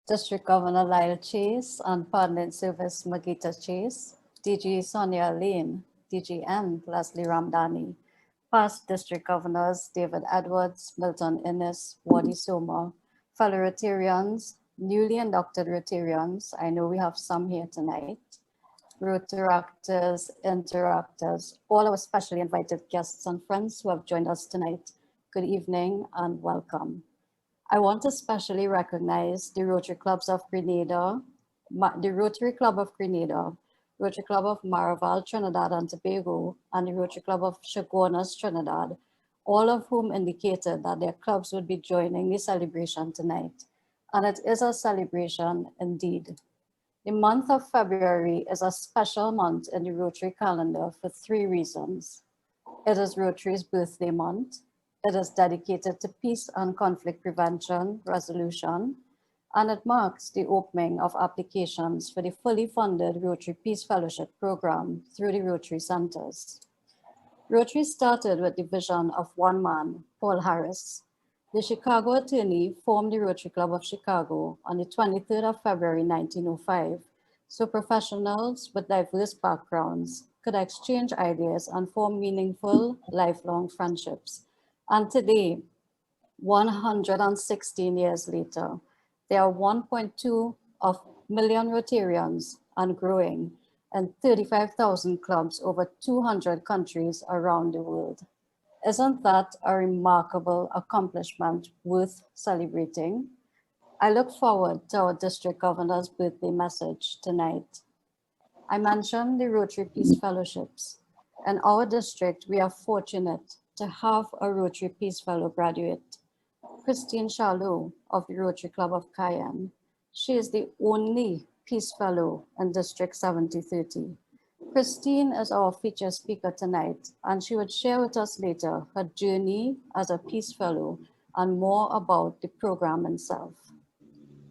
District Governor Lyle Chase and Partner Service Magita Chase, DG Sonia Lane, DGM Leslie Ramdani, past District Governors David Edwards, Milton Innes, Wadi Soma, fellow Rotarians, newly inducted Rotarians, I know we have some here tonight, Rotaractors, Interactors, all our specially invited guests and friends who have joined us tonight. Good evening and welcome. I want to especially recognize the Rotary Clubs of Grenada, the Rotary Club of Grenada, Rotary Club of Maraval, Trinidad and Tobago, and the Rotary Club of Chaguanas, Trinidad, all of whom indicated that their clubs would be joining the celebration tonight. And it is a celebration indeed. The month of February is a special month in the Rotary calendar for 3 reasons. It is Rotary's birthday month. It is dedicated to peace and conflict prevention, resolution, and it marks the opening of applications for the fully funded Rotary Peace Fellowship Program through the Rotary Centers. Rotary started with the vision of one man, Paul Harris. The Chicago attorney formed the Rotary Club of Chicago on the 23rd of February, 1905, so professionals with diverse backgrounds could exchange ideas and form meaningful, lifelong friendships. And today, 116 years later, there are 1.2 million Rotarians and growing, and 35,000 clubs over 200 countries around the world. Isn't that a remarkable accomplishment worth celebrating? I look forward to our district governor's birthday message tonight. I mentioned the Rotary Peace Fellowships. In our district, we are fortunate to have a Rotary Peace Fellow graduate, Christine Chalu of the Rotary Club of Cayenne. She is the only Peace Fellow in District 7030. Christine is our featured speaker tonight, and she would share with us later her journey as a Peace Fellow and more about the program itself.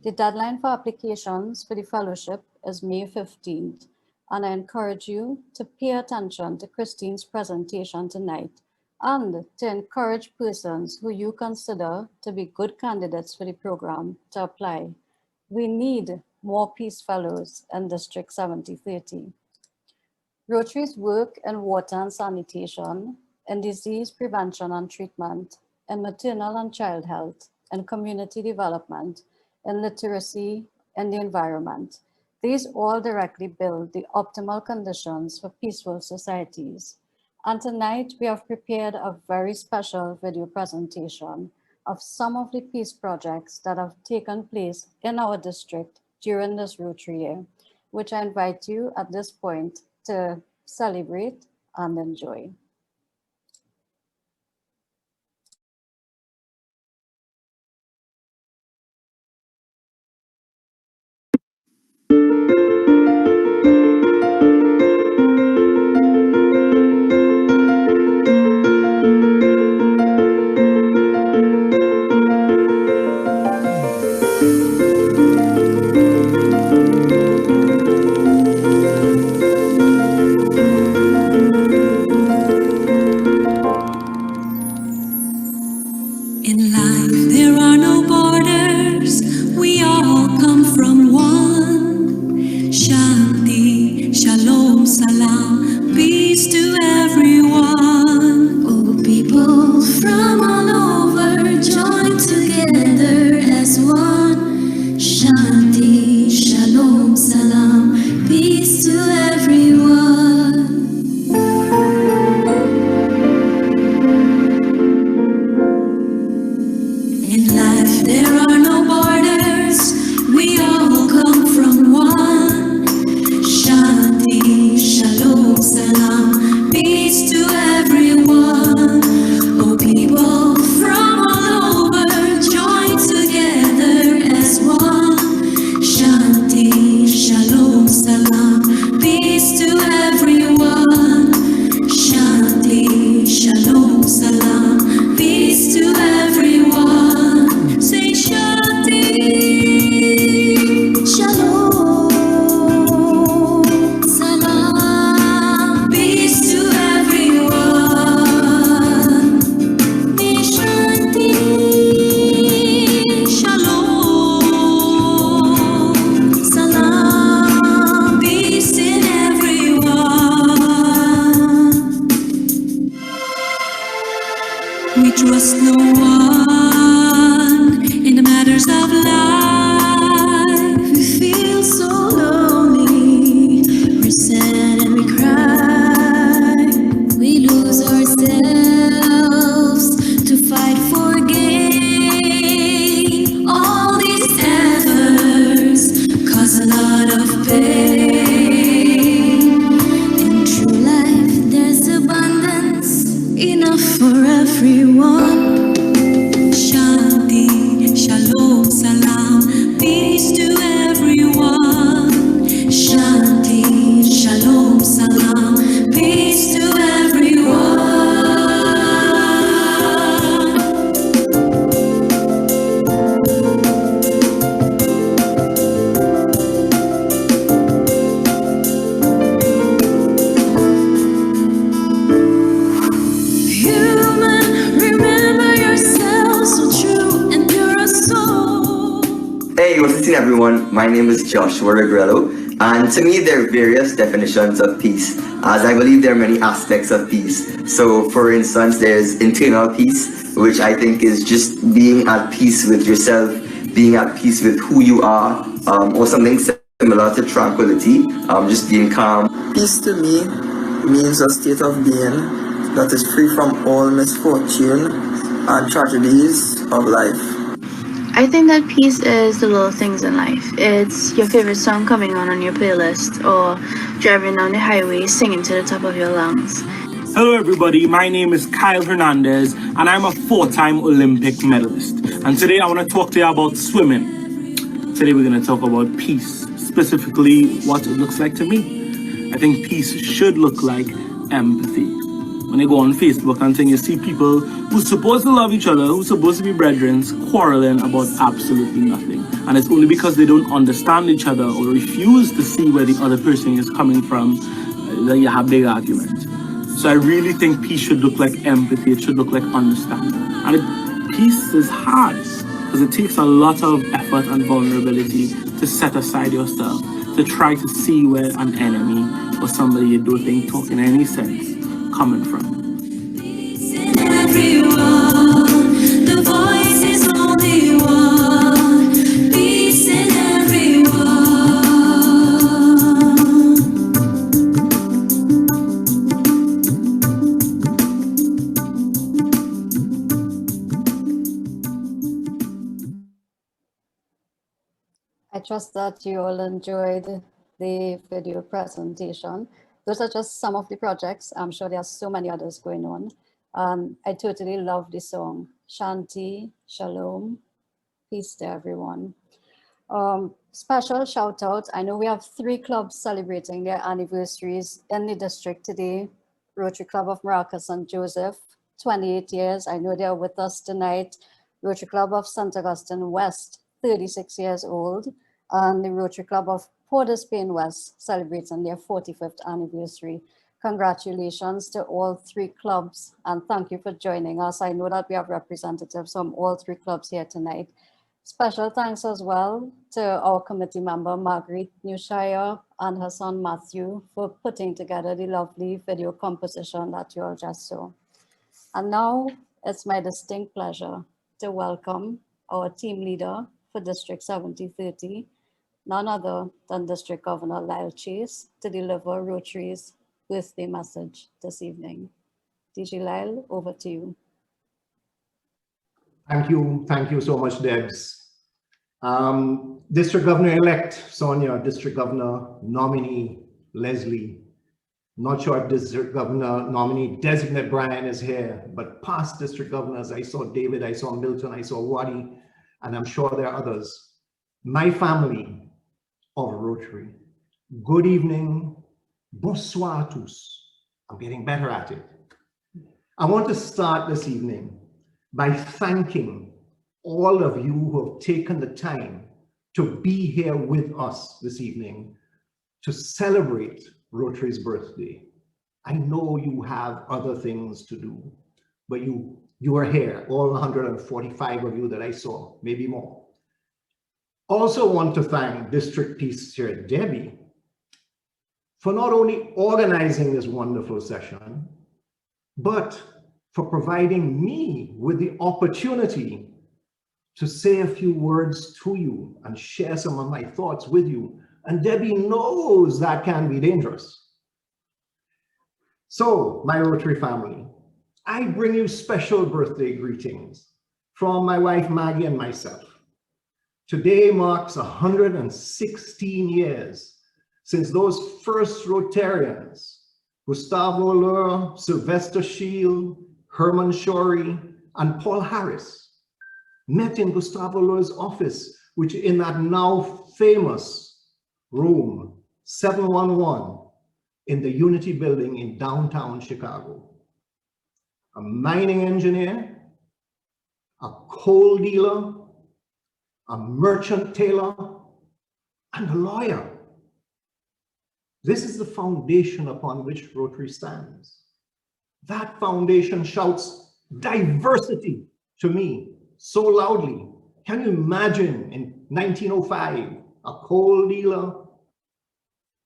The deadline for applications for the fellowship is May 15th, and I encourage you to pay attention to Christine's presentation tonight and to encourage persons who you consider to be good candidates for the program to apply. We need more Peace Fellows in District 7030. Rotary's work in water and sanitation, in disease prevention and treatment, in maternal and child health, in community development, in literacy, in the environment. These all directly build the optimal conditions for peaceful societies. And tonight we have prepared a very special video presentation of some of the peace projects that have taken place in our district during this Rotary year, which I invite you at this point to celebrate and enjoy. lot of pain. In true life, there's abundance, enough for everyone. Shanti, shalom, salam, peace to everyone. Shanti, shalom, salam, peace to everyone. Human, remember yourself so true and pure of soul. Hey, what's up everyone? My name is Joshua Regrello, and to me there are various definitions of peace, as I believe there are many aspects of peace. So for instance, there's internal peace, which I think is just being at peace with yourself, being at peace with who you are, or something similar to tranquility, just being calm. Peace to me means a state of being that is free from all misfortune and tragedies of life. I think that peace is the little things in life. It's your favorite song coming on your playlist, or driving down the highway singing to the top of your lungs. Hello everybody, my name is Kyle Hernandez and I'm a 4-time Olympic medalist. And today I want to talk to you about swimming. Today we're going to talk about peace, specifically what it looks like to me. I think peace should look like empathy. When you go on Facebook and things, you see people who's supposed to love each other, who's supposed to be brethren, quarreling about absolutely nothing. And it's only because they don't understand each other or refuse to see where the other person is coming from that you have big arguments. So I really think peace should look like empathy. It should look like understanding. And peace is hard because it takes a lot of effort and vulnerability to set aside yourself, to try to see where an enemy or somebody you don't think talk in any sense coming from. Peace in everyone, the voice is only one. Peace in everyone. I trust that you all enjoyed the video presentation. Those are just some of the projects. I'm sure there are so many others going on. I totally love the song, Shanti, Shalom, peace to everyone. Special shout out, I know we have 3 clubs celebrating their anniversaries in the district today. Rotary Club of Morocco St. Joseph, 28 years. I know they're with us tonight. Rotary Club of St. Augustine West, 36 years old. And the Rotary Club of Port of Spain West celebrating their 45th anniversary. Congratulations to all 3 clubs and thank you for joining us. I know that we have representatives from all 3 clubs here tonight. Special thanks as well to our committee member, Margaret Newshire, and her son, Matthew, for putting together the lovely video composition that you all just saw. And now it's my distinct pleasure to welcome our team leader for District 7030, none other than District Governor Lyle Chase, to deliver Rotary's birthday message this evening. DG Lyle, over to you. Thank you so much, Debs. District Governor-elect Sonia, District Governor nominee Leslie. Not sure if District Governor nominee designate Brian is here, but past District Governors, I saw David, I saw Milton, I saw Wadi, and I'm sure there are others. My family of Rotary, good evening, bonsoir à tous. I'm getting better at it. I want to start this evening by thanking all of you who have taken the time to be here with us this evening to celebrate Rotary's birthday. I know you have other things to do, but you are here, all 145 of you that I saw, maybe more. Also want to thank District Peace Chair Debbie for not only organizing this wonderful session, but for providing me with the opportunity to say a few words to you and share some of my thoughts with you. And Debbie knows that can be dangerous. So, my Rotary family, I bring you special birthday greetings from my wife Maggie and myself. Today marks 116 years since those first Rotarians, Gustavo Lure, Sylvester Shield, Herman Shorey, and Paul Harris, met in Gustavo Lure's office, which in that now famous room 711 in the Unity Building in downtown Chicago. A mining engineer, a coal dealer, a merchant tailor, and a lawyer. This is the foundation upon which Rotary stands. That foundation shouts diversity to me so loudly. Can you imagine in 1905, a coal dealer,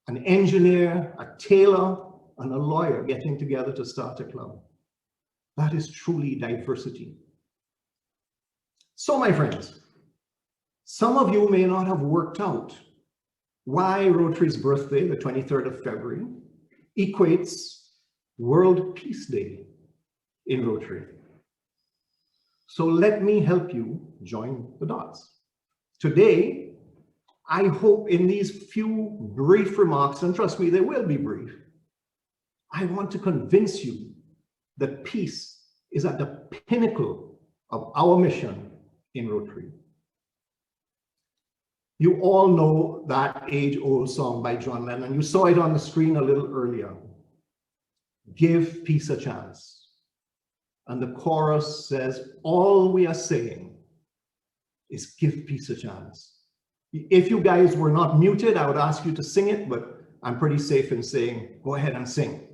an engineer, a tailor, and a lawyer getting together to start a club? That is truly diversity. So, my friends, some of you may not have worked out why Rotary's birthday, the 23rd of February, equates World Peace Day in Rotary. So let me help you join the dots. Today, I hope in these few brief remarks, and trust me, they will be brief, I want to convince you that peace is at the pinnacle of our mission in Rotary. You all know that age-old song by John Lennon. You saw it on the screen a little earlier. Give peace a chance. And the chorus says, all we are saying is give peace a chance. If you guys were not muted, I would ask you to sing it, but I'm pretty safe in saying, go ahead and sing.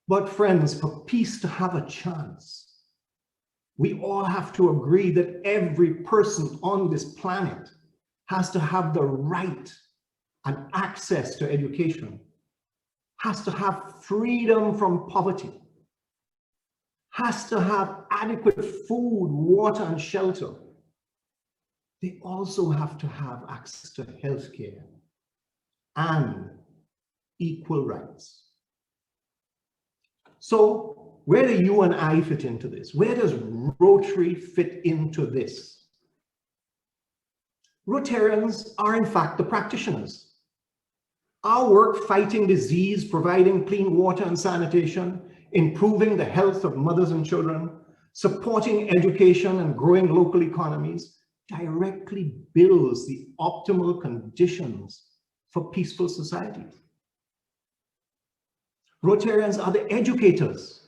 But friends, for peace to have a chance, we all have to agree that every person on this planet has to have the right and access to education, has to have freedom from poverty, has to have adequate food, water, and shelter. They also have to have access to healthcare and equal rights. So, where do you and I fit into this? Where does Rotary fit into this? Rotarians are in fact the practitioners. Our work fighting disease, providing clean water and sanitation, improving the health of mothers and children, supporting education and growing local economies directly builds the optimal conditions for peaceful societies. Rotarians are the educators.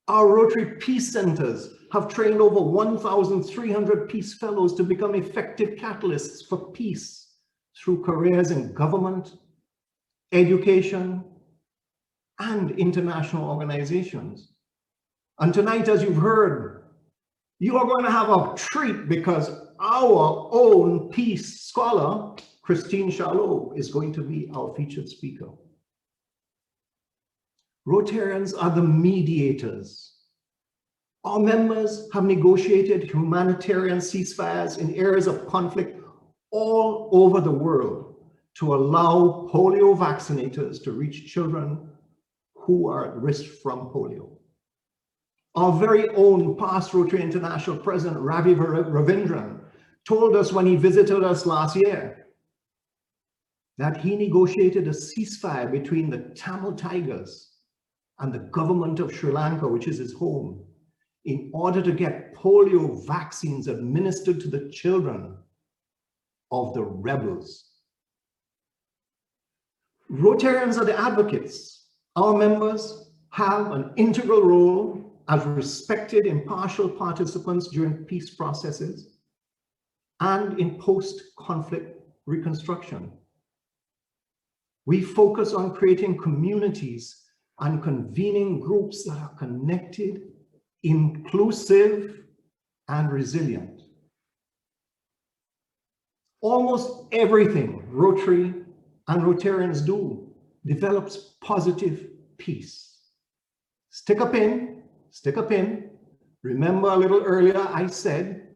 Our Rotary Peace Centers have trained over 1,300 peace fellows to become effective catalysts for peace through careers in government, education, and international organizations. And tonight, as you've heard, you are going to have a treat because our own peace scholar, Christine Chalu, is going to be our featured speaker. Rotarians are the mediators. Our members have negotiated humanitarian ceasefires in areas of conflict all over the world to allow polio vaccinators to reach children who are at risk from polio. Our very own past Rotary International President, Ravi Ravindran, told us when he visited us last year that he negotiated a ceasefire between the Tamil Tigers and the government of Sri Lanka, which is his home, in order to get polio vaccines administered to the children of the rebels. Rotarians are the advocates. Our members have an integral role as respected impartial participants during peace processes and in post-conflict reconstruction. We focus on creating communities and convening groups that are connected, inclusive, and resilient. Almost everything Rotary and Rotarians do develops positive peace. Stick a pin, stick a pin. Remember a little earlier I said,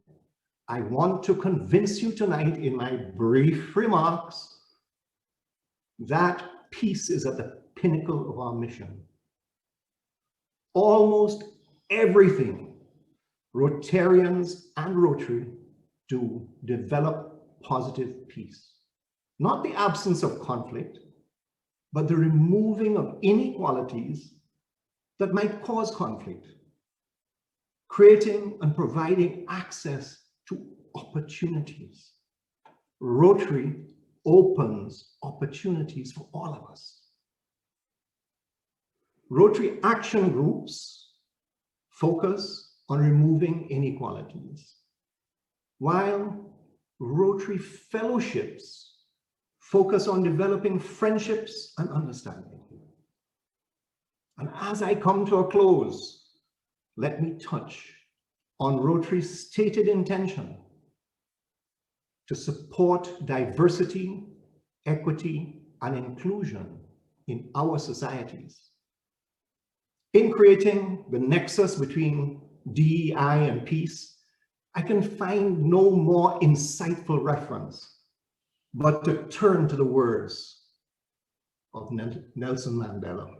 I want to convince you tonight in my brief remarks that peace is at the pinnacle of our mission. Almost everything Rotarians and Rotary do develop positive peace. Not the absence of conflict, but the removing of inequalities that might cause conflict, creating and providing access to opportunities. Rotary opens opportunities for all of us. Rotary action groups focus on removing inequalities, while Rotary fellowships focus on developing friendships and understanding. And as I come to a close, let me touch on Rotary's stated intention to support diversity, equity, and inclusion in our societies. In creating the nexus between DEI and peace, I can find no more insightful reference but to turn to the words of Nelson Mandela.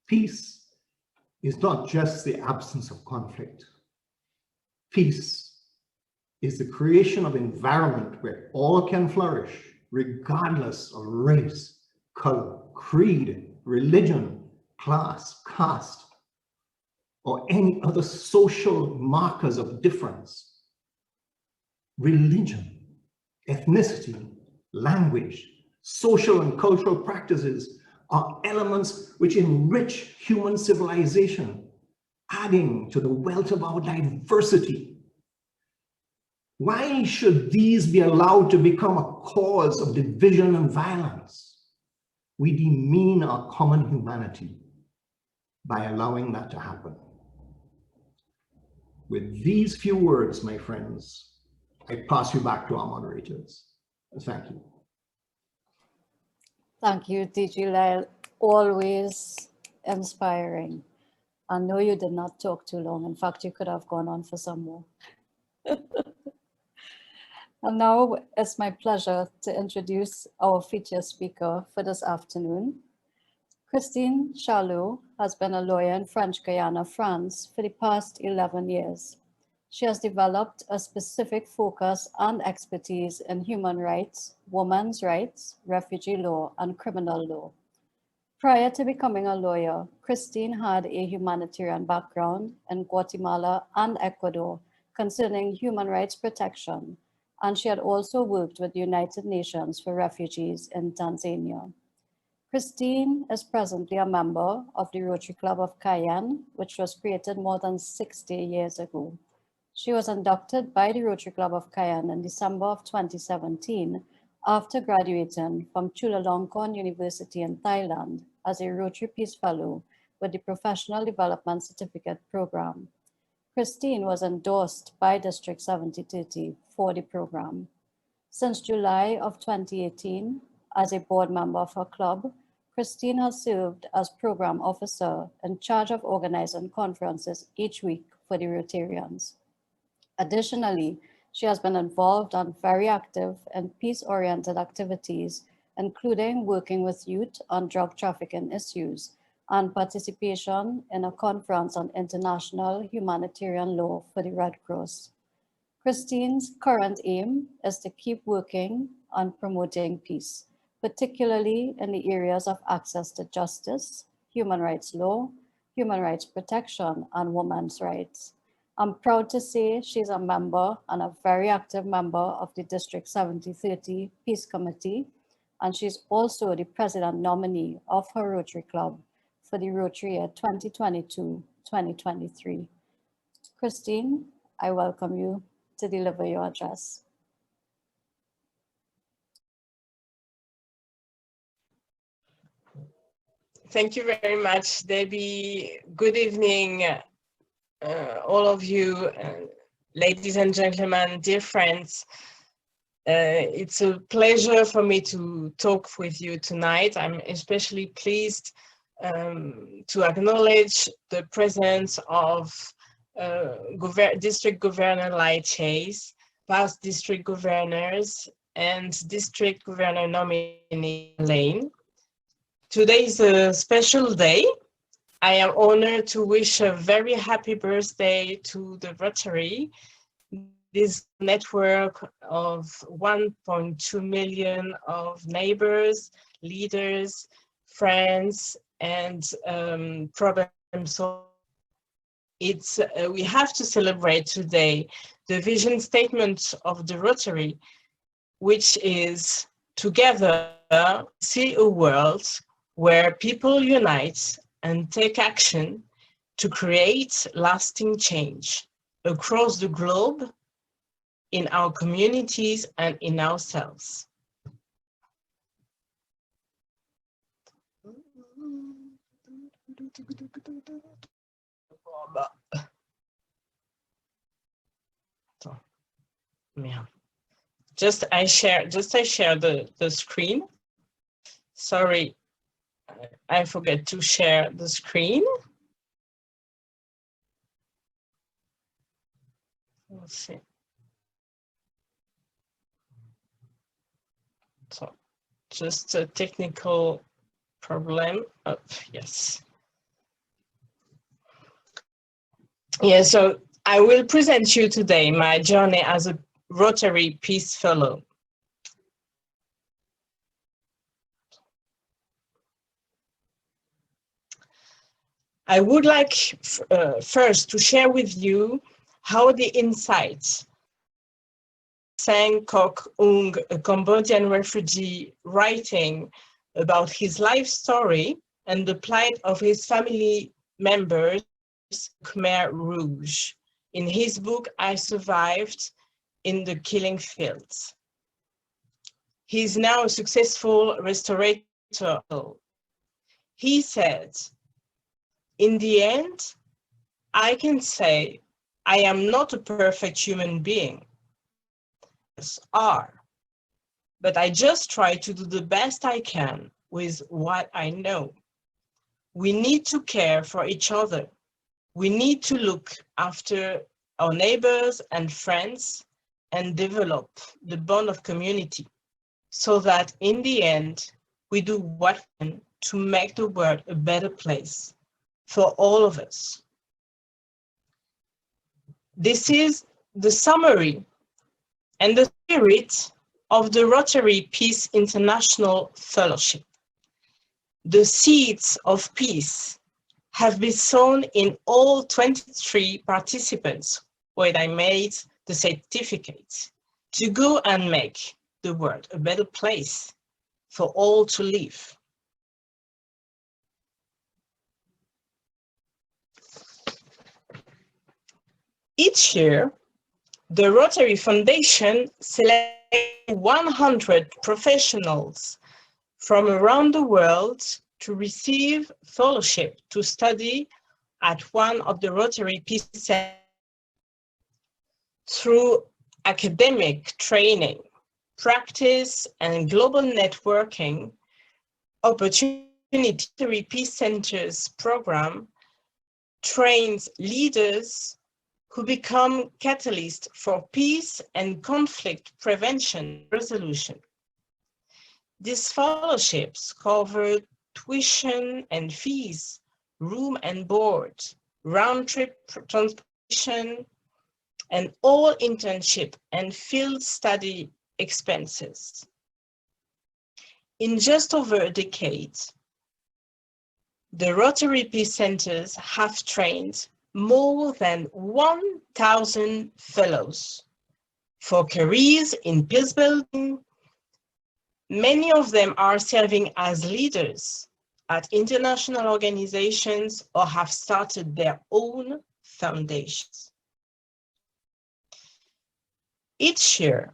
Peace is not just the absence of conflict. Peace is the creation of an environment where all can flourish, regardless of race, color, creed, religion, class, caste, or any other social markers of difference. Religion, ethnicity, language, social and cultural practices are elements which enrich human civilization, adding to the wealth of our diversity. Why should these be allowed to become a cause of division and violence? We demean our common humanity by allowing that to happen. With these few words, my friends, I pass you back to our moderators. Thank you. Thank you, DG Lyle. Always inspiring. I know you did not talk too long. In fact, you could have gone on for some more. And now it's my pleasure to introduce our featured speaker for this afternoon. Christine Chalu has been a lawyer in French Guiana, France for the past 11 years. She has developed a specific focus and expertise in human rights, women's rights, refugee law, and criminal law. Prior to becoming a lawyer, Christine had a humanitarian background in Guatemala and Ecuador concerning human rights protection, and she had also worked with the United Nations for refugees in Tanzania. Christine is presently a member of the Rotary Club of Cayenne, which was created more than 60 years ago. She was inducted by the Rotary Club of Cayenne in December of 2017 after graduating from Chulalongkorn University in Thailand as a Rotary Peace Fellow with the Professional Development Certificate Program. Christine was endorsed by District 7030 for the program. Since July of 2018, as a board member of her club, Christine has served as program officer in charge of organizing conferences each week for the Rotarians. Additionally, she has been involved and very active in peace-oriented activities, including working with youth on drug trafficking issues and participation in a conference on international humanitarian law for the Red Cross. Christine's current aim is to keep working on promoting peace, particularly in the areas of access to justice, human rights law, human rights protection, and women's rights. I'm proud to say she's a member and a very active member of the District 7030 Peace Committee, and she's also the president nominee of her Rotary Club for the Rotary year 2022-2023. Christine, I welcome you to deliver your address. Thank you very much, Debbie. Good evening, all of you, ladies and gentlemen, dear friends. It's a pleasure for me to talk with you tonight. I'm especially pleased to acknowledge the presence of District Governor Lai Chase, past District Governors, and District Governor nominee Lane. Today is a special day. I am honored to wish a very happy birthday to the Rotary, this network of 1.2 million of neighbors, leaders, friends, and problem solvers. It's we have to celebrate today the vision statement of the Rotary, which is together see a world where people unite and take action to create lasting change across the globe, in our communities and in ourselves. Yeah. Just I share the screen. Sorry, I forget to share the screen. Let's see. So just a technical problem. Oh, yes. Yeah, so I will present you today my journey as a Rotary Peace Fellow. I would like first to share with you how the insights Sang Kok Ung, a Cambodian refugee, writing about his life story and the plight of his family members, Khmer Rouge, in his book, I Survived in the Killing Fields. He is now a successful restorator. He said, in the end, I can say I am not a perfect human being. Are, but I just try to do the best I can with what I know. We need to care for each other. We need to look after our neighbors and friends and develop the bond of community so that in the end, we do what we can to make the world a better place for all of us. This is the summary and the spirit of the Rotary Peace International Fellowship. The seeds of peace have been sown in all 23 participants when I made the certificate to go and make the world a better place for all to live. Each year, the Rotary Foundation selects 100 professionals from around the world to receive fellowship to study at one of the Rotary Peace Centers. Through academic training, practice, and global networking opportunity, Rotary Peace Centers program trains leaders who become catalysts for peace and conflict prevention resolution. These fellowships cover tuition and fees, room and board, round-trip transportation, and all internship and field study expenses. In just over a decade, the Rotary Peace Centers have trained more than 1,000 fellows for careers in peace building. Many of them are serving as leaders at international organizations or have started their own foundations. Each year,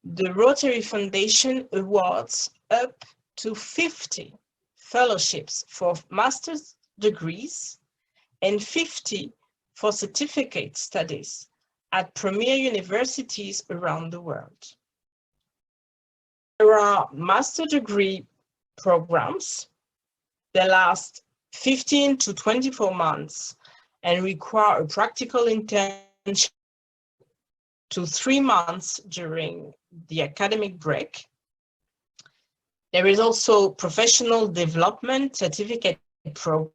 the Rotary Foundation awards up to 50 fellowships for master's degrees and 50 for certificate studies at premier universities around the world. There are master degree programs that last 15 to 24 months and require a practical internship to 3 months during the academic break. There is also professional development certificate program.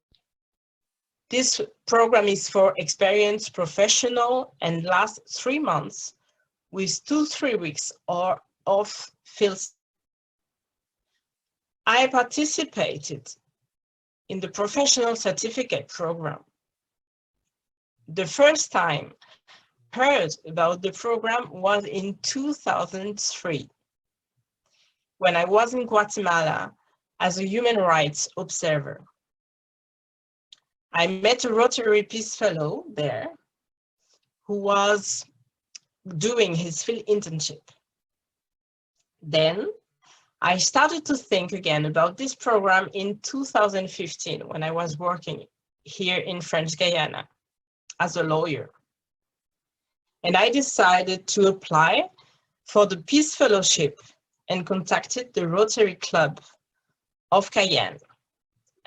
This program is for experienced professional and lasts 3 months with 2-3 weeks or of field. I participated in the professional certificate program. The first time I heard about the program was in 2003, when I was in Guatemala as a human rights observer. I met a Rotary Peace Fellow there who was doing his field internship. Then I started to think again about this program in 2015 when I was working here in French Guiana as a lawyer. And I decided to apply for the Peace Fellowship and contacted the Rotary Club of Cayenne.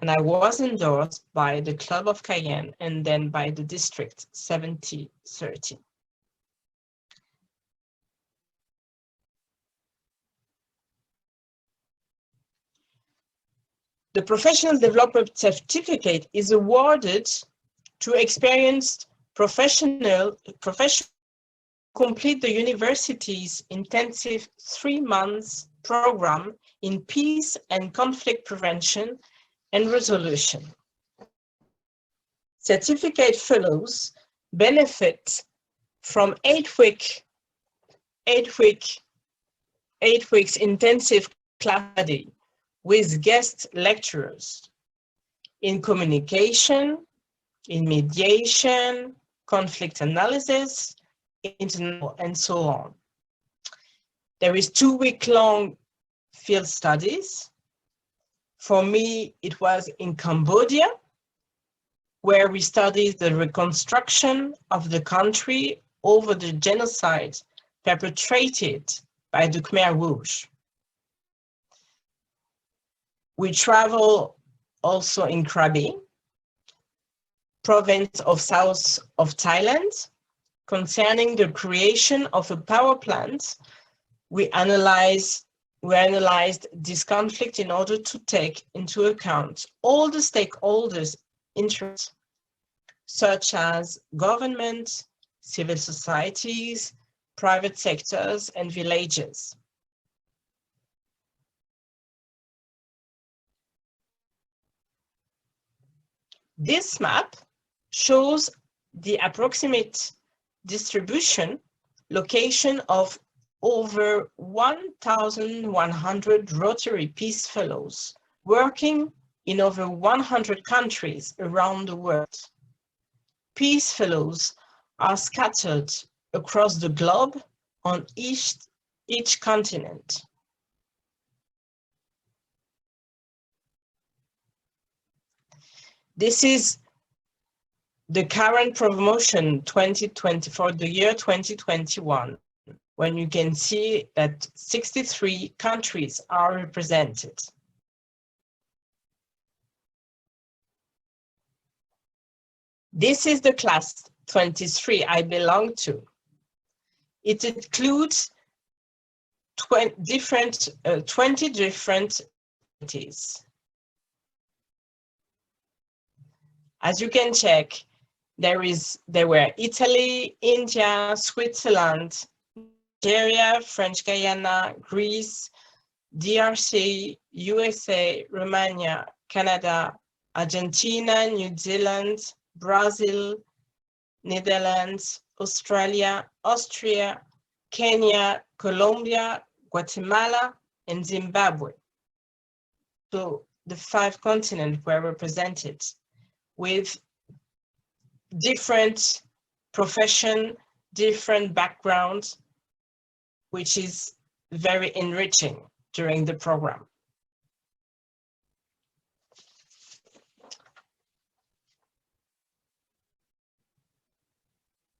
And I was endorsed by the Club of Cayenne and then by the District 7030. The Professional Development Certificate is awarded to experienced professionals complete the university's intensive 3 months program in peace and conflict prevention and resolution. Certificate fellows benefit from 8 weeks intensive class study with guest lecturers in communication, in mediation, conflict analysis, and so on. There is 2-week-long field studies. For me, it was in Cambodia, where we studied the reconstruction of the country over the genocide perpetrated by the Khmer Rouge. We travel also in Krabi, province of south of Thailand, concerning the creation of a power plant. We analyzed this conflict in order to take into account all the stakeholders' interests, such as government, civil societies, private sectors, and villages. This map shows the approximate distribution location of over 1,100 Rotary Peace Fellows working in over 100 countries around the world. Peace Fellows are scattered across the globe on each continent. This is the current promotion 2020 for the year 2021, when you can see that 63 countries are represented. This is the class 23 I belong to. It includes 20 different entities. As you can check, there were Italy, India, Switzerland, Nigeria, French Guiana, Greece, DRC, USA, Romania, Canada, Argentina, New Zealand, Brazil, Netherlands, Australia, Austria, Kenya, Colombia, Guatemala, and Zimbabwe. So the 5 continents were represented with different profession, different backgrounds, which is very enriching during the program.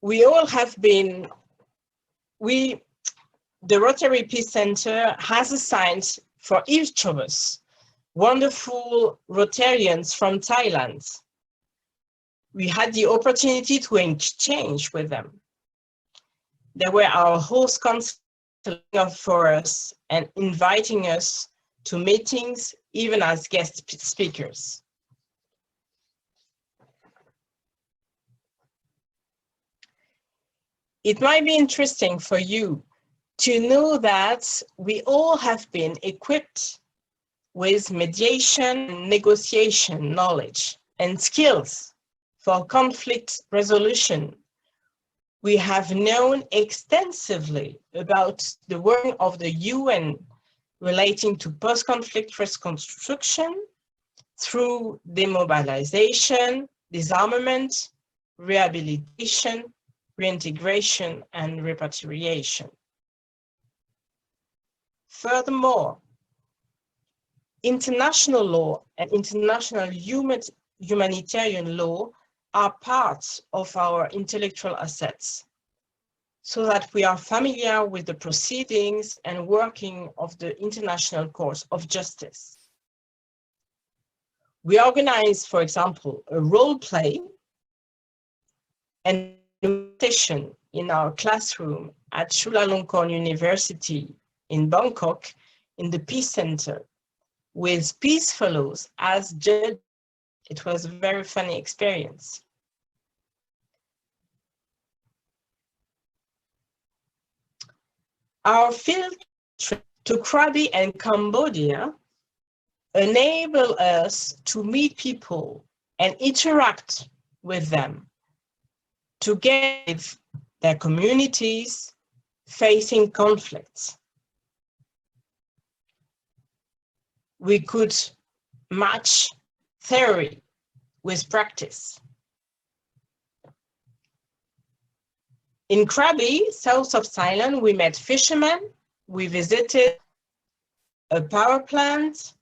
We all have been, the Rotary Peace Center has assigned for each of us wonderful Rotarians from Thailand. We had the opportunity to exchange with them. They were our host counselor for us and inviting us to meetings, even as guest speakers. It might be interesting for you to know that we all have been equipped with mediation and negotiation knowledge and skills for conflict resolution. We have known extensively about the work of the UN relating to post-conflict reconstruction through demobilization, disarmament, rehabilitation, reintegration, and repatriation. Furthermore, international law and international humanitarian law are parts of our intellectual assets, so that we are familiar with the proceedings and working of the International Court of Justice. We organize, for example, a role play and session in our classroom at Chulalongkorn University in Bangkok in the Peace Center with Peace Fellows as judges. It was a very funny experience. Our field trip to Krabi and Cambodia enable us to meet people and interact with them, to get with their communities facing conflicts. We could match theory with practice. In Krabi, south of Thailand, we met fishermen, we visited a power plant,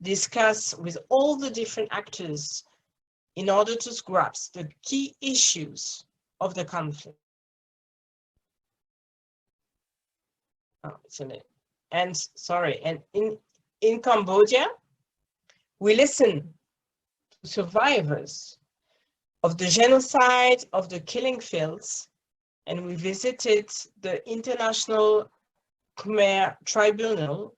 discussed with all the different actors in order to grasp the key issues of the conflict. And in Cambodia, we listened to survivors of the genocide, of the killing fields, and we visited the International Khmer Tribunal,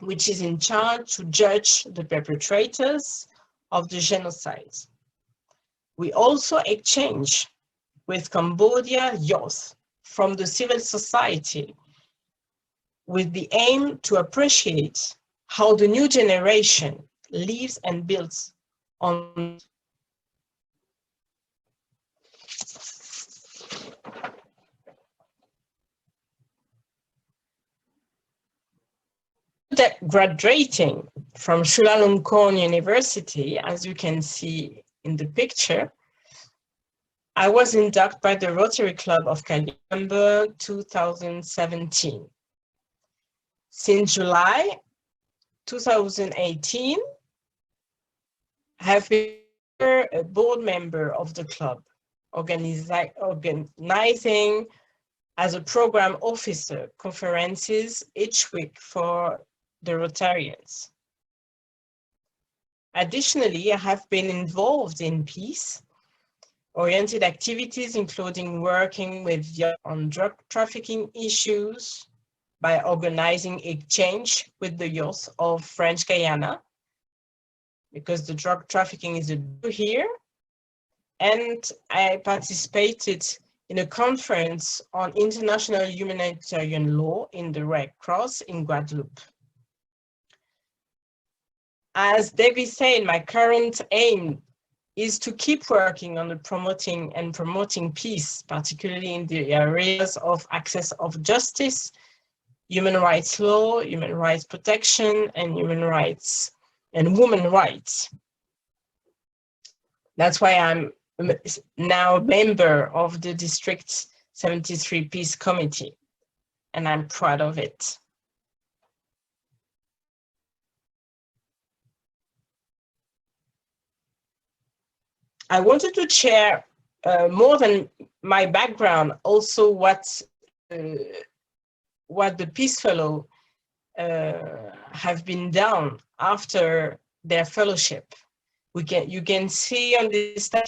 which is in charge to judge the perpetrators of the genocide. We also exchange with Cambodia youth from the civil society with the aim to appreciate how the new generation lives and builds on. Graduating from Chulalongkorn University, as you can see in the picture, I was inducted by the Rotary Club of November 2017. Since July 2018, I have been a board member of the club, organizing as a program officer conferences each week for the Rotarians. Additionally, I have been involved in peace-oriented activities, including working with youth on drug trafficking issues by organizing exchange with the youth of French Guyana, because the drug trafficking is a issue here. And I participated in a conference on international humanitarian law in the Red Cross in Guadeloupe. As Debbie said, my current aim is to keep working on the promoting peace, particularly in the areas of access of justice, human rights law, human rights protection, and human rights and women rights. That's why I'm now a member of the District 73 Peace Committee, and I'm proud of it. I wanted to share more than my background, also what the Peace Fellow have been done after their fellowship. You can see on this slide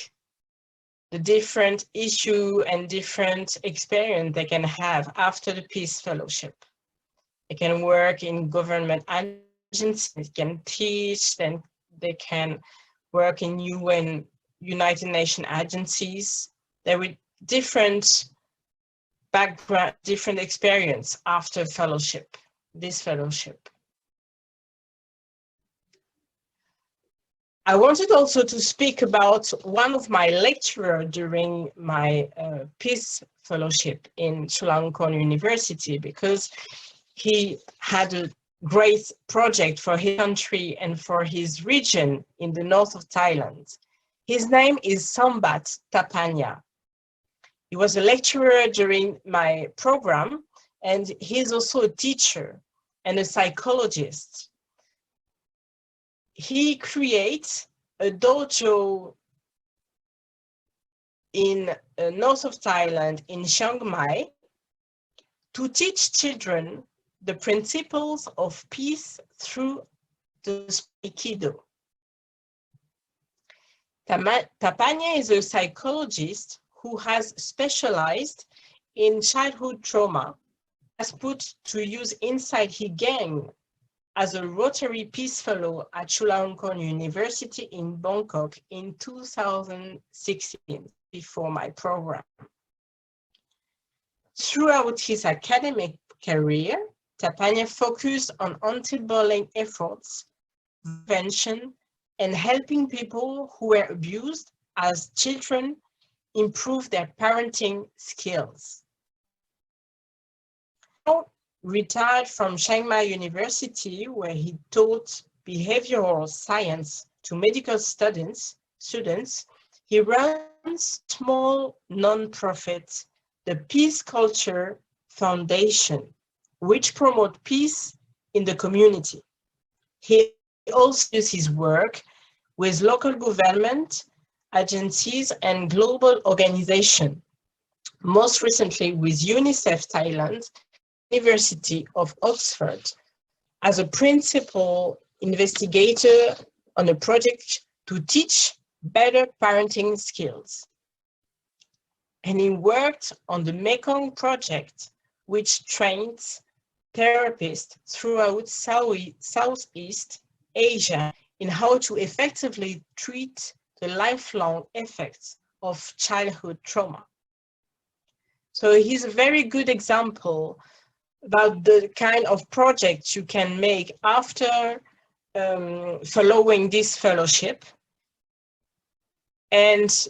the different issue and different experience they can have after the Peace Fellowship. They can work in government agencies, they can teach, then they can work in UN, United Nations agencies. There were different background, different experience after fellowship, this fellowship. I wanted also to speak about one of my lecturers during my Peace Fellowship in Chulalongkorn University, because he had a great project for his country and for his region in the north of Thailand. His name is Sambat Tapanya. He was a lecturer during my program, and he's also a teacher and a psychologist. He creates a dojo in north of Thailand, in Chiang Mai, to teach children the principles of peace through the Aikido. Tapanya is a psychologist who has specialized in childhood trauma, has put to use insight he gained as a Rotary Peace Fellow at Chulalongkorn University in Bangkok in 2016, before my program. Throughout his academic career, Tapanya focused on anti-bullying efforts, prevention, and helping people who were abused as children improve their parenting skills. Retired from Chiang Mai University, where he taught behavioral science to medical students, he runs small non-profit, the Peace Culture Foundation, which promotes peace in the community. He also uses his work with local government agencies and global organizations, most recently with UNICEF Thailand, University of Oxford, as a principal investigator on a project to teach better parenting skills. And he worked on the Mekong project, which trains therapists throughout Southeast Asia in how to effectively treat the lifelong effects of childhood trauma. So he's a very good example about the kind of projects you can make after following this fellowship, and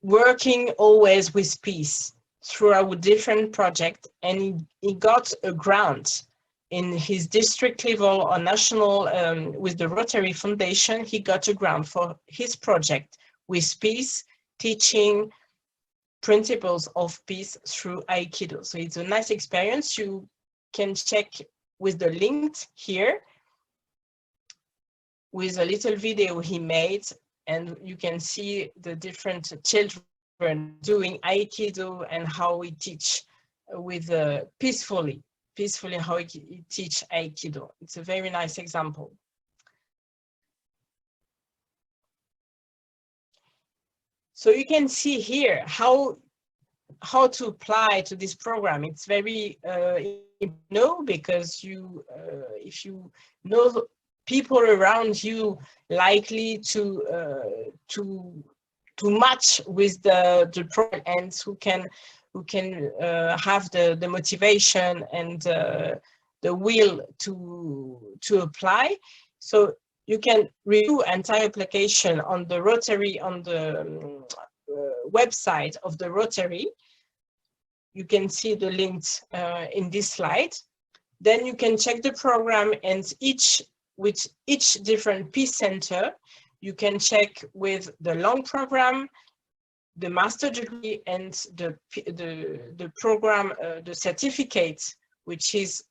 working always with peace throughout different projects. And he got a grant in his district level or national with the Rotary Foundation. He got a grant for his project with peace, teaching principles of peace through Aikido. So it's a nice experience. You can check with the link here with a little video he made, and you can see the different children doing Aikido and how we teach with peacefully how we teach Aikido. It's a very nice example. So you can see here how to apply to this program. It's very because you if you know people around you likely to match with the program, and who can have the motivation and the will to apply. So you can review entire application on the Rotary, on the website of the Rotary. You can see the links in this slide. Then you can check the program, and with each different peace center, you can check with the long program, the master degree, and the program, the certificate, which is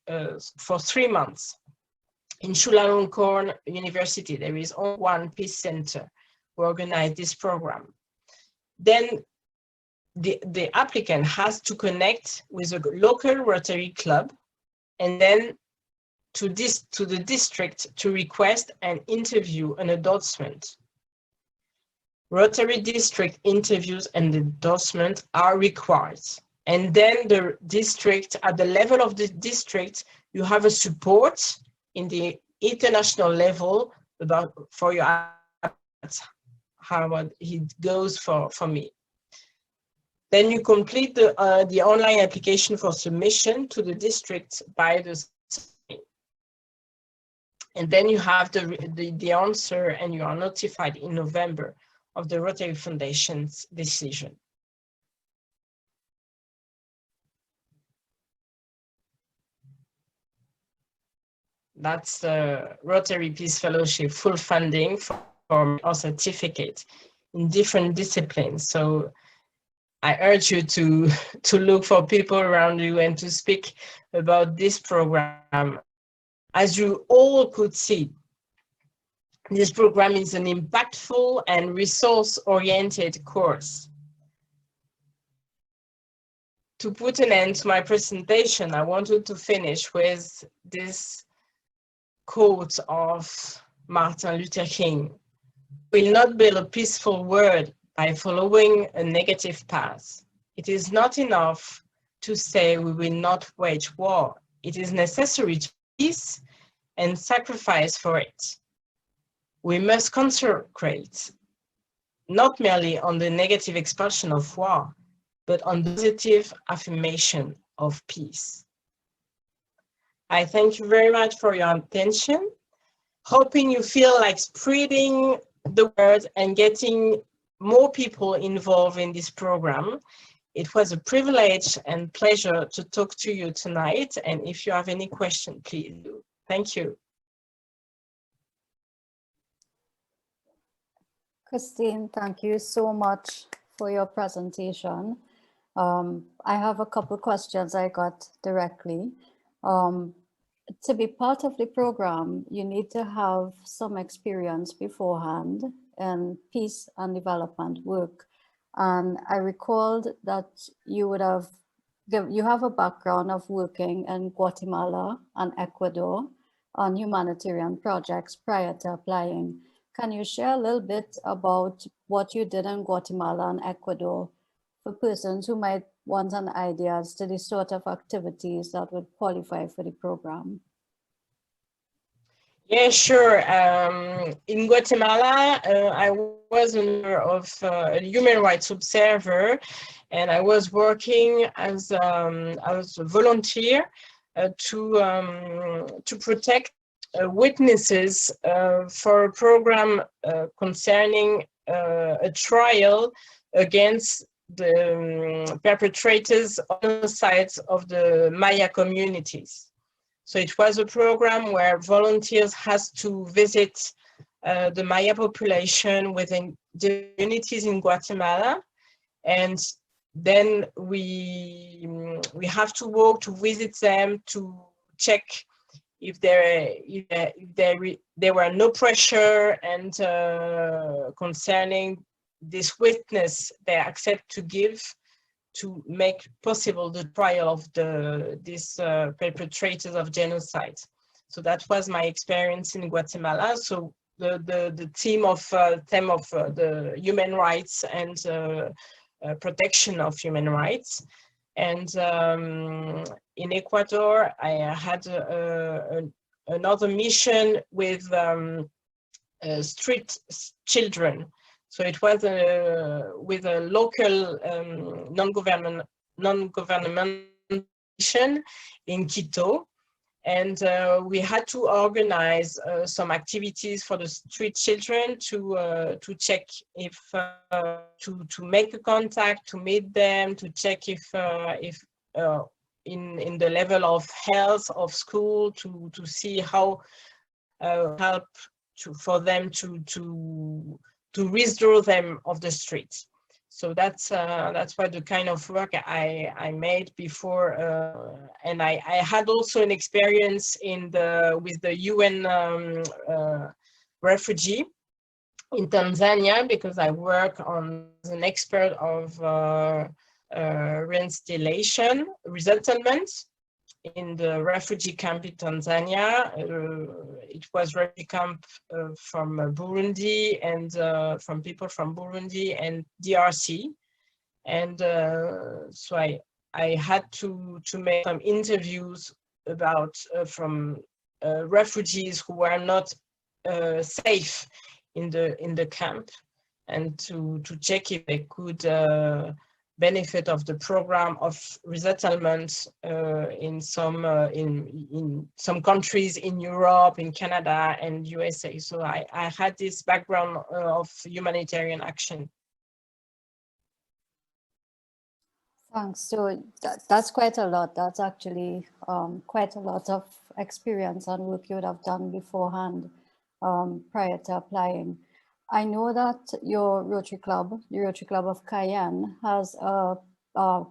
for 3 months. In Chulalongkorn University, there is only one peace center who organizes this program. Then the applicant has to connect with a local Rotary club, and then to the district to request an interview, an endorsement. Rotary district interviews and endorsement are required. And then the district, at the level of the district, you have a support in the international level for your, how it goes for me. Then you complete the online application for submission to the district by the Sunday. And then you have the answer, and you are notified in November of the Rotary Foundation's decision. That's the Rotary Peace Fellowship full funding for a certificate in different disciplines. So I urge you to look for people around you and to speak about this program. As you all could see, this program is an impactful and resource-oriented course. To put an end to my presentation, I wanted to finish with this quote of Martin Luther King: "We will not build a peaceful world by following a negative path. It is not enough to say we will not wage war. It is necessary to peace and sacrifice for it. We must concentrate not merely on the negative expulsion of war, but on the positive affirmation of peace." I thank you very much for your attention, hoping you feel like spreading the word and getting more people involved in this program. It was a privilege and pleasure to talk to you tonight, and if you have any question, please do. Thank you. Christine, thank you so much for your presentation. I have a couple of questions I got directly. To be part of the program, you need to have some experience beforehand in peace and development work. And I recalled that you have a background of working in Guatemala and Ecuador on humanitarian projects prior to applying. Can you share a little bit about what you did in Guatemala and Ecuador for persons who might want an idea as to the sort of activities that would qualify for the program? Yeah, sure. In Guatemala, I was a member of a human rights observer, and I was working as a volunteer to protect witnesses for a program concerning a trial against the perpetrators of genocides of the Maya communities. So it was a program where volunteers has to visit the Maya population within the communities in Guatemala, and then we have to walk to visit them to check if there were no pressure and concerning this witness they accept to give to make possible the trial of these perpetrators of genocide. So that was my experience in Guatemala. So the theme of the human rights and protection of human rights. And in Ecuador, I had another mission with street children. So it was with a local non-governmental mission in Quito, and we had to organize some activities for the street children to check if to make a contact, to meet them, to check if in the level of health of school, to see how help for them to withdraw them off the streets. So that's what the kind of work I made before, and I had also an experience with the UN refugee in Tanzania, because I work as an expert of resettlement in the refugee camp in Tanzania. It was refugee camp from Burundi and from people from Burundi and DRC. And so I had to make some interviews about from refugees who were not safe in the camp, and to check if they could benefit of the program of resettlement in some countries in Europe, in Canada and USA. So I had this background of humanitarian action. Thanks. So that's quite a lot. That's actually quite a lot of experience and work you would have done beforehand prior to applying. I know that your Rotary Club, the Rotary Club of Cayenne, has a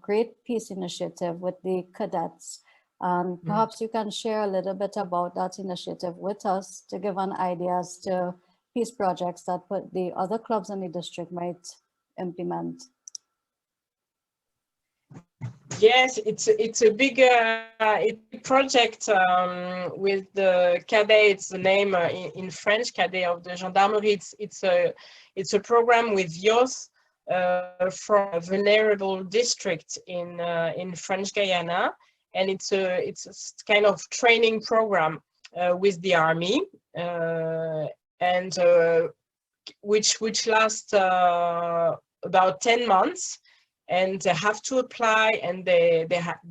great peace initiative with the cadets. And perhaps you can share a little bit about that initiative with us to give an idea as to peace projects that the other clubs in the district might implement. Yes, it's a big project with the cadet. It's the name in French, cadet of the gendarmerie. It's a program with youth from a vulnerable district in French Guyana, and it's a kind of training program with the army, and which lasts about 10 months. And they have to apply, and they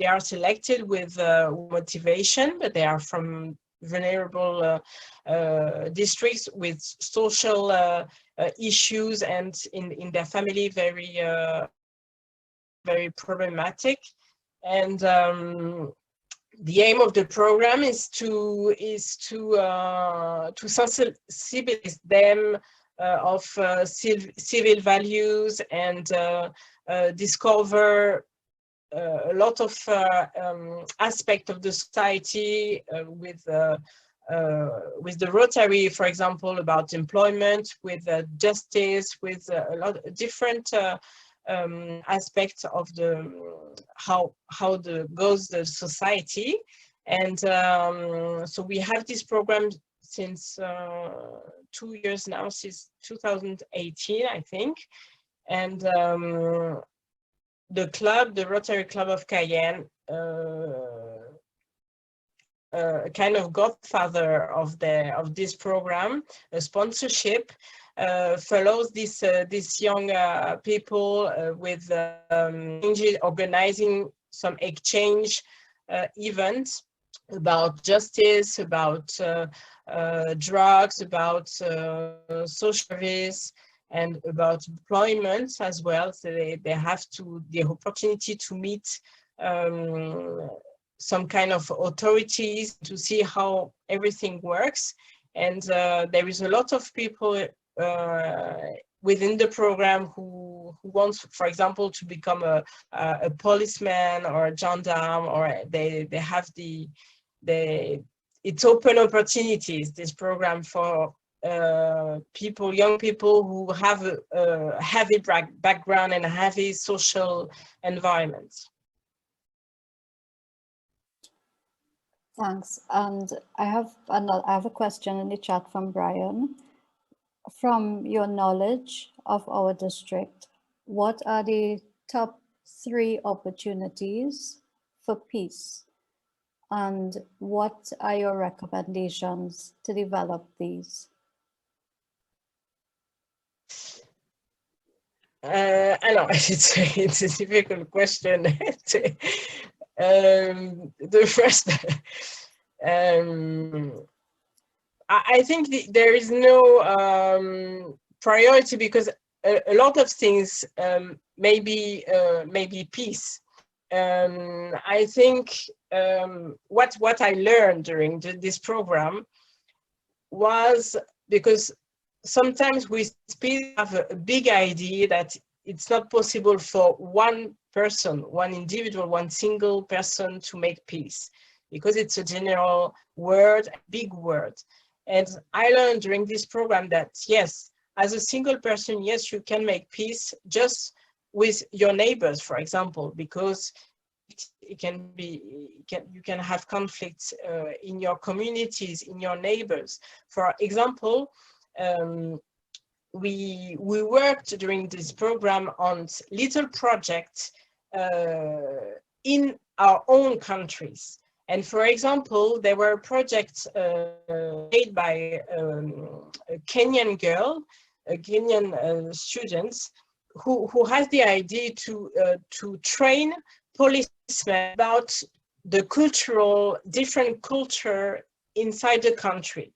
are selected with motivation, but they are from vulnerable districts with social issues, and in their family very problematic. And the aim of the program is to sensibilize them of civil values and discover a lot of aspects of the society with the Rotary, for example, about employment, with justice, with a lot of different aspects of how goes the society. And so we have this program since 2 years now, since 2018, I think. And the club, the Rotary Club of Cayenne, kind of godfather of this program, a sponsorship, follows these young people with organizing some exchange events about justice, about drugs, about social service, and about employment as well. So they have the opportunity to meet some kind of authorities to see how everything works. And there is a lot of people within the program who wants, for example, to become a policeman or a gendarme, or they have it's open opportunities, this program, for young people who have a heavy background and a heavy social environment. Thanks. And I have a question in the chat from Brian. From your knowledge of our district, what are the top 3 opportunities for peace? And what are your recommendations to develop these? I know it's a difficult question. The first, I think there is no priority, because a lot of things may be peace. I think what I learned during this program was, because sometimes we have a big idea that it's not possible for one person, one individual, one single person to make peace, because it's a general word, a big word. And I learned during this program that yes, as a single person, yes, you can make peace just with your neighbors, for example, because you can have conflicts in your communities, in your neighbors. For example, we worked during this program on little projects in our own countries. And for example, there were projects made by a Kenyan girl, a Kenyan students, who has the idea to train policemen about the different culture inside the country,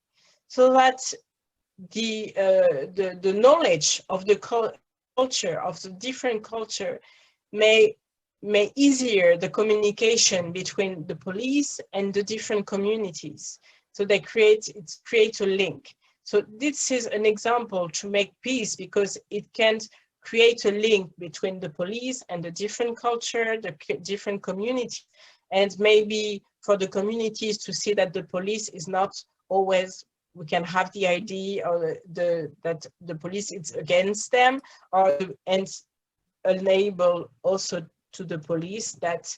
so that the knowledge of the culture of the different culture may easier the communication between the police and the different communities. So they create a link. So this is an example to make peace, because it can create a link between the police and the different culture, the different community, and maybe for the communities to see that the police is not always, we can have the idea or that the police is against them, and enable also to the police that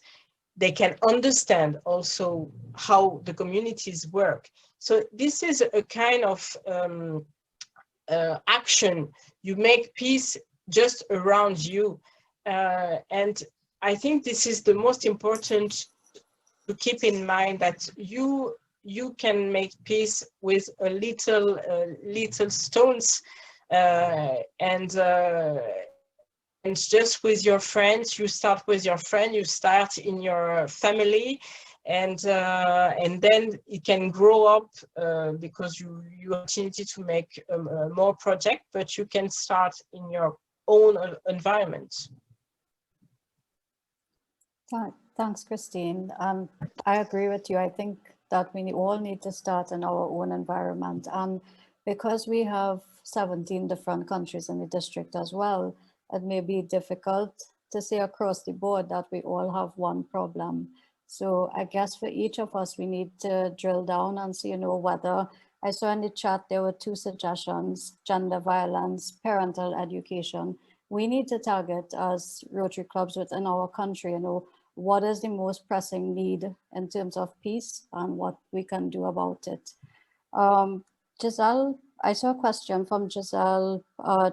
they can understand also how the communities work. So this is a kind of action. You make peace just around you. And I think this is the most important to keep in mind, that you can make peace with a little stones, and just with your friends. You start with your friend, you start in your family, and then it can grow up, because you opportunity to make more project, but you can start in your own environment. Thanks, Christine. I agree with you. I think that we all need to start in our own environment. And because we have 17 different countries in the district as well, it may be difficult to say across the board that we all have one problem. So I guess for each of us, we need to drill down and see, whether, I saw in the chat, there were 2 suggestions: gender violence, parental education. We need to target, as Rotary clubs within our country, what is the most pressing need in terms of peace and what we can do about it. Giselle, I saw a question from Giselle,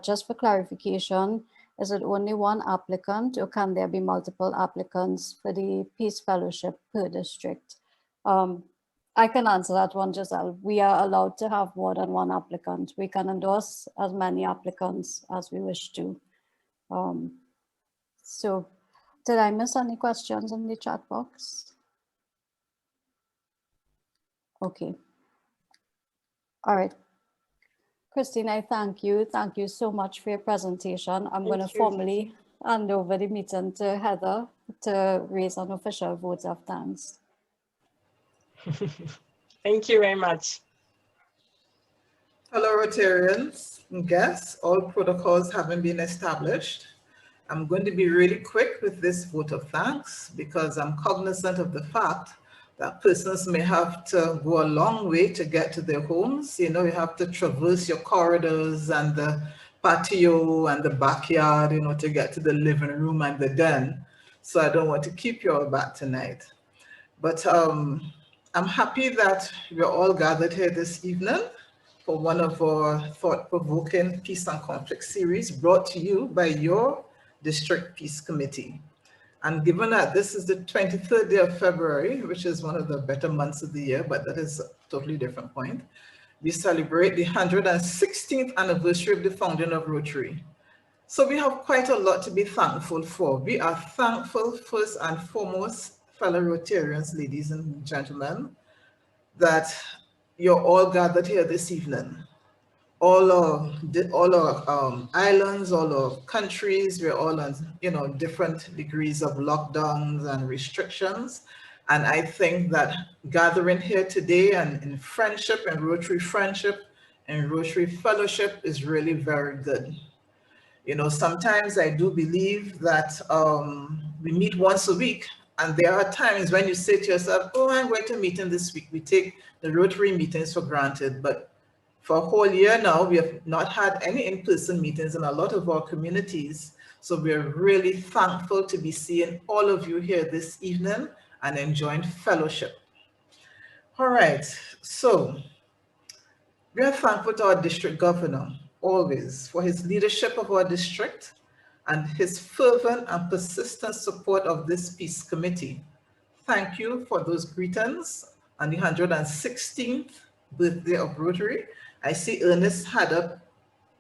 just for clarification. Is it only one applicant, or can there be multiple applicants for the Peace Fellowship per district? I can answer that one, Giselle. We are allowed to have more than one applicant. We can endorse as many applicants as we wish to. So did I miss any questions in the chat box? Okay. All right. Christine, I thank you. Thank you so much for your presentation. I'm going to formally hand over the meeting to Heather to raise an official vote of thanks. Thank you very much. Hello, Rotarians and guests. All protocols having been established, I'm going to be really quick with this vote of thanks, because I'm cognizant of the fact that persons may have to go a long way to get to their homes. You have to traverse your corridors and the patio and the backyard, to get to the living room and the den. So I don't want to keep you all back tonight. But I'm happy that we're all gathered here this evening for one of our thought-provoking Peace and Conflict series brought to you by your District Peace Committee. And given that this is the 23rd day of February, which is one of the better months of the year, but that is a totally different point, we celebrate the 116th anniversary of the founding of Rotary. So we have quite a lot to be thankful for. We are thankful first and foremost, fellow Rotarians, ladies and gentlemen, that you're all gathered here this evening. All our islands, all our countries, we're all on, different degrees of lockdowns and restrictions. And I think that gathering here today and in friendship and Rotary friendship and Rotary fellowship is really very good. Sometimes I do believe that we meet once a week, and there are times when you say to yourself, oh, I'm going to meet in this week. We take the Rotary meetings for granted, but for a whole year now, we have not had any in-person meetings in a lot of our communities. So we're really thankful to be seeing all of you here this evening and enjoying fellowship. All right, so we are thankful to our district governor, always, for his leadership of our district and his fervent and persistent support of this Peace Committee. Thank you for those greetings on the 116th birthday of Rotary. I see Ernest had up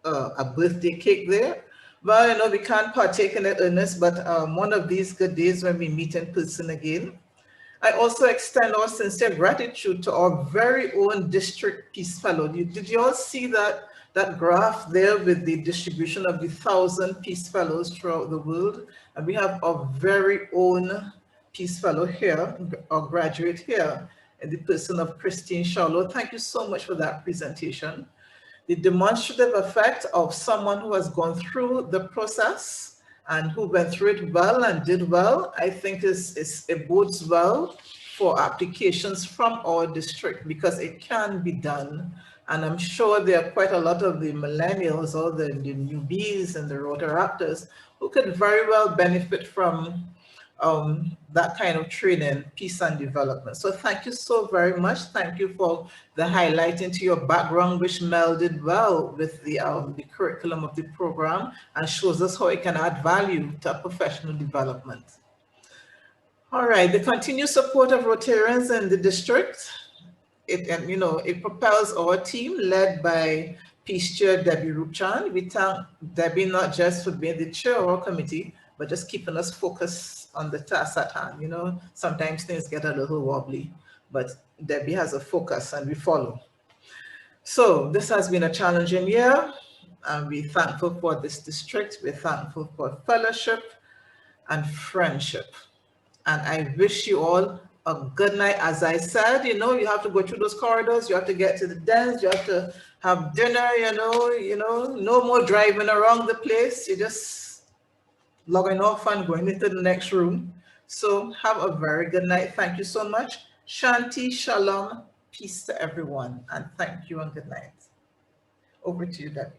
a birthday cake there, Well, you know, we can't partake in it, Ernest, but one of these good days when we meet in person again. I also extend our sincere gratitude to our very own district peace fellow. Did you all see that graph there with the distribution of the 1,000 peace fellows throughout the world? And we have our very own peace fellow here, our graduate here, in the person of Christine Chalu. Thank you so much for that presentation. The demonstrative effect of someone who has gone through the process and who went through it well and did well, I think it bodes well for applications from our district because it can be done. And I'm sure there are quite a lot of the millennials or the newbies and the Rotaraptors who could very well benefit from that kind of training, peace and development. So thank you so very much. Thank you for the highlighting to your background, which melded well with the curriculum of the program and shows us how it can add value to professional development. All right, the continued support of Rotarians in the district, it propels our team led by Peace Chair Debbie Rupchan. We thank Debbie not just for being the chair of our committee, but just keeping us focused on the task at hand. You know, sometimes things get a little wobbly, but Debbie has a focus and we follow. So this has been a challenging year, and we're thankful for this district. We're thankful for fellowship and friendship. And I wish you all a good night. As I said, you know, you have to go through those corridors, you have to get to the dens, you have to have dinner, no more driving around the place. You just logging off and going into the next room. So have a very good night. Thank you so much. Shanti, shalom, peace to everyone. And thank you and good night. Over to you, Debbie.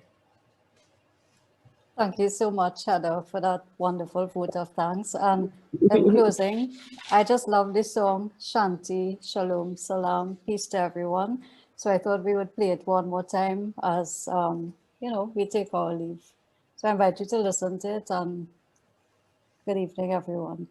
Thank you so much, Heather, for that wonderful vote of thanks. And in closing, I just love this song, Shanti, Shalom, Salam, peace to everyone. So I thought we would play it one more time as, we take our leave. So I invite you to listen to it, and good evening, everyone.